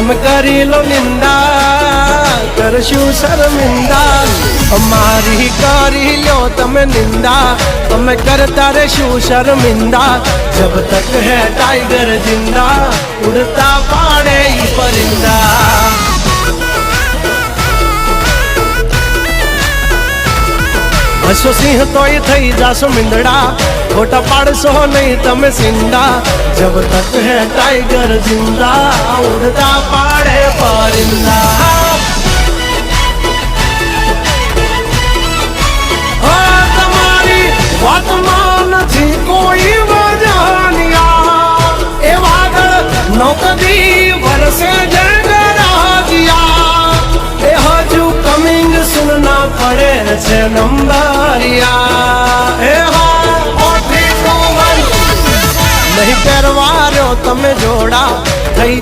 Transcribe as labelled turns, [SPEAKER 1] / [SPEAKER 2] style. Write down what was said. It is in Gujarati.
[SPEAKER 1] તમે કરી લો નિંદા કરશું શર્મિંદા અમારી કરી લો તમે નિંદા તમે કરતા રહેશું શर्मिंदा जब तक है टाइगर जिंदा उड़ता पाड़े परिंदा हसो सिंह तो थई जासो मिंदड़ा खोटा पाड़सो नहीं तमे सिंदा जब तक है टाइगर जिंदा उड़ता पाड़े परिंदा તમારી વાતમાં નથી કોઈ વજાનિયા એ વાદળ નોકદી વરસે જંગરા દિયા એ હજુ કમિંગ સુનના પડે છે નંબરિયા એ હા ઓઠી નહીં પહેરવાર્યો તમે જોડા થઈ